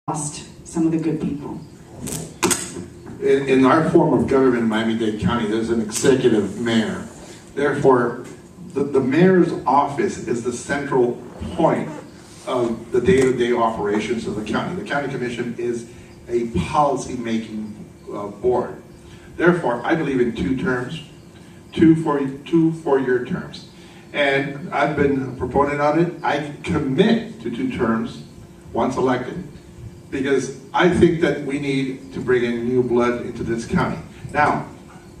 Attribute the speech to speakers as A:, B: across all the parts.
A: lost some of the good people.
B: In our form of government in Miami-Dade County, there's an executive mayor. Therefore, the mayor's office is the central point of the day-to-day operations of the county. The county commission is a policy-making board. Therefore, I believe in 2 terms, two four-year terms. And I've been a proponent on it. I commit to 2 terms once elected, because I think that we need to bring in new blood into this county. Now,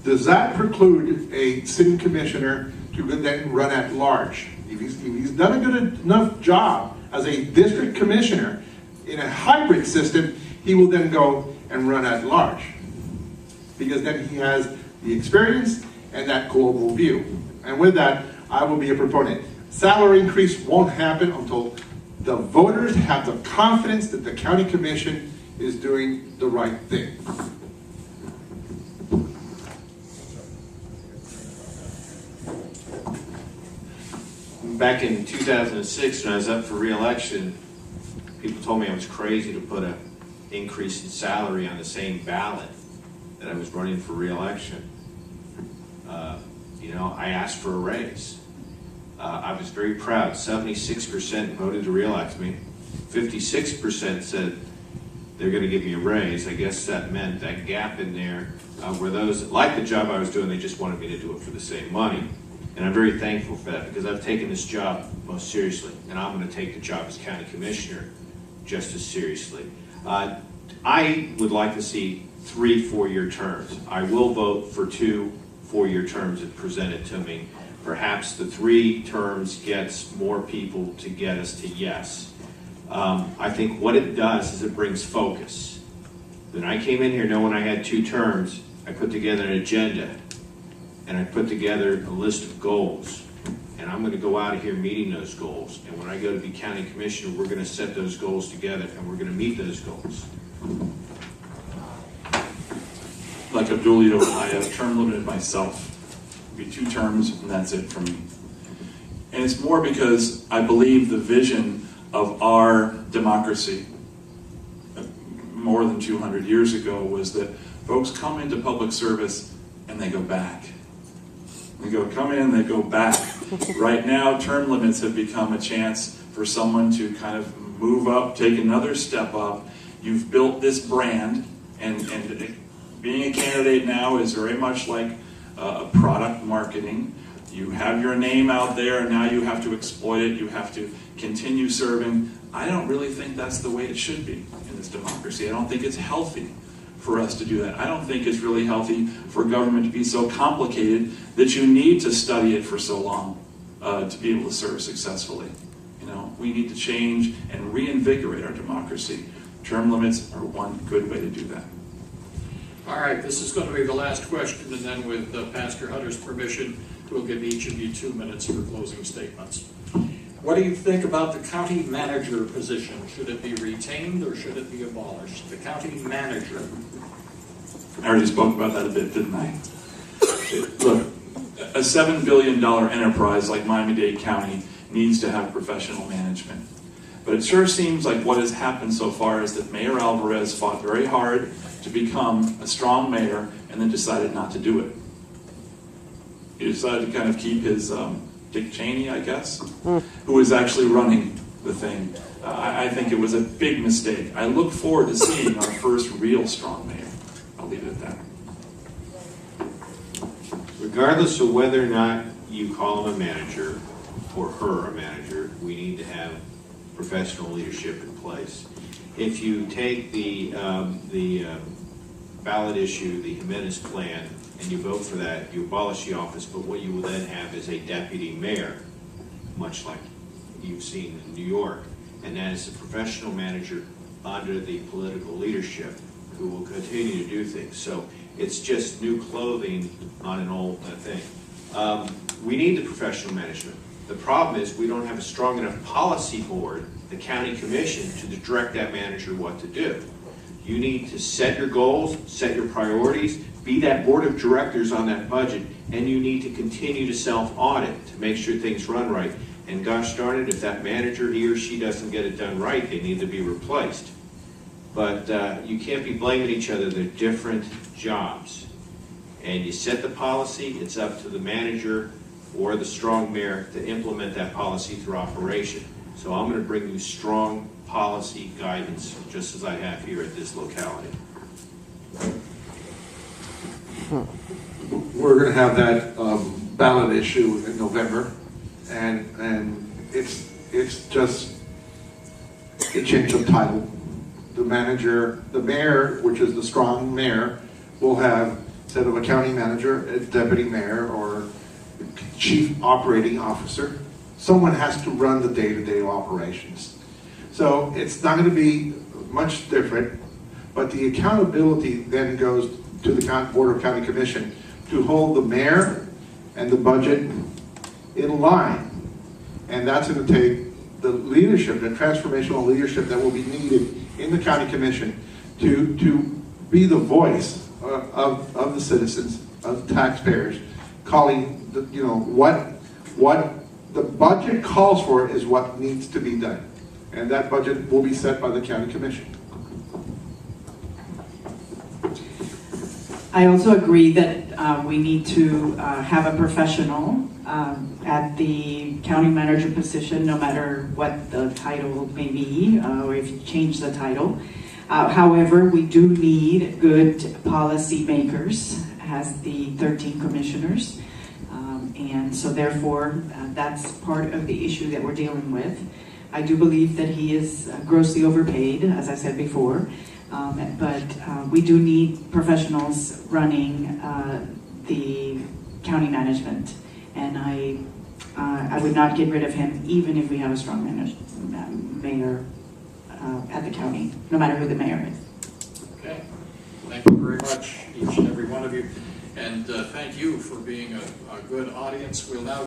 B: does that preclude a city commissioner to then run at large? If he's done a good enough job as a district commissioner in a hybrid system, he will then go and run at large, because then he has the experience and that global view. And with that, I will be a proponent. Salary increase won't happen until the voters have the confidence that the county commission is doing the right thing.
C: Back in 2006, when I was up for re-election, people told me I was crazy to put an increase in salary on the same ballot that I was running for re-election. I asked for a raise. I was very proud. 76% voted to re-elect me. 56% said they're going to give me a raise. I guess that meant that gap in there where those that liked the job I was doing, they just wanted me to do it for the same money. And I'm very thankful for that, because I've taken this job most seriously, and I'm going to take the job as county commissioner just as seriously. I would like to see 3 four-year terms. I will vote for 2 four-year terms if presented to me. Perhaps the 3 terms gets more people to get us to yes. I think what it does is it brings focus. When I came in here knowing I had 2 terms, I put together an agenda, and I put together a list of goals. And I'm going to go out of here meeting those goals. And when I go to be county commissioner, we're going to set those goals together, and we're going to meet those goals.
D: Like Abdulio, I have term limited myself. It'll be 2 terms, and that's it for me. And it's more because I believe the vision of our democracy more than 200 years ago was that folks come into public service and they go back. They come in, they go back. Right now, term limits have become a chance for someone to kind of move up, take another step up. You've built this brand, and being a candidate now is very much like a product marketing. You have your name out there, and now you have to exploit it. You have to continue serving. I don't really think that's the way it should be in this democracy. I don't think it's healthy for us to do that. I don't think it's really healthy for government to be so complicated that you need to study it for so long to be able to serve successfully. We need to change and reinvigorate our democracy. Term limits are one good way to do that.
E: All right, this is going to be the last question, and then with Pastor Hunter's permission, we'll give each of you 2 minutes for closing statements. What do you think about the county manager position? Should it be retained or should it be abolished? The county manager.
D: I already spoke about that a bit, didn't I? Look, a $7 billion enterprise like Miami-Dade County needs to have professional management. But it sure seems like what has happened so far is that Mayor Alvarez fought very hard to become a strong mayor and then decided not to do it. He decided to kind of keep his Dick Cheney, I guess, who was actually running the thing. I think it was a big mistake. I look forward to seeing our first real strong mayor. I'll leave it at that.
C: Regardless of whether or not you call him a manager or her a manager, we need to have professional leadership in place. If you take the ballot issue, the Jimenez plan, and you vote for that, you abolish the office, but what you will then have is a deputy mayor, much like you've seen in New York, and that is a professional manager under the political leadership who will continue to do things. So it's just new clothing on an old thing. We need the professional management. The problem is we don't have a strong enough policy board, the county commission, to direct that manager what to do. You need to set your goals, set your priorities, be that board of directors on that budget, and you need to continue to self-audit to make sure things run right. And gosh darn it, if that manager, he or she doesn't get it done right, they need to be replaced. But you can't be blaming each other. They're different jobs. And you set the policy, it's up to the manager or the strong mayor to implement that policy through operation. So I'm going to bring you strong policy guidance, just as I have here at this locality.
B: We're going to have that ballot issue in November, and it's just a change of title. The mayor, which is the strong mayor, will have, instead of a county manager, a deputy mayor or chief operating officer. Someone has to run the day-to-day operations. So it's not going to be much different, but the accountability then goes to the Board of County Commission to hold the mayor and the budget in line. And that's going to take the leadership, the transformational leadership that will be needed in the county commission to be the voice of the citizens, of the taxpayers, calling the, what the budget calls for is what needs to be done. And that budget will be set by the county commission.
A: I also agree that we need to have a professional at the county manager position, no matter what the title may be, or if you change the title. However, we do need good policy makers as the 13 commissioners. And so therefore, that's part of the issue that we're dealing with. I do believe that he is grossly overpaid, as I said before. But we do need professionals running the county management, and I would not get rid of him even if we have a strong mayor at the county, no matter who the mayor is.
E: Okay, thank you very much, each and every one of you, and thank you for being a good audience. We'll now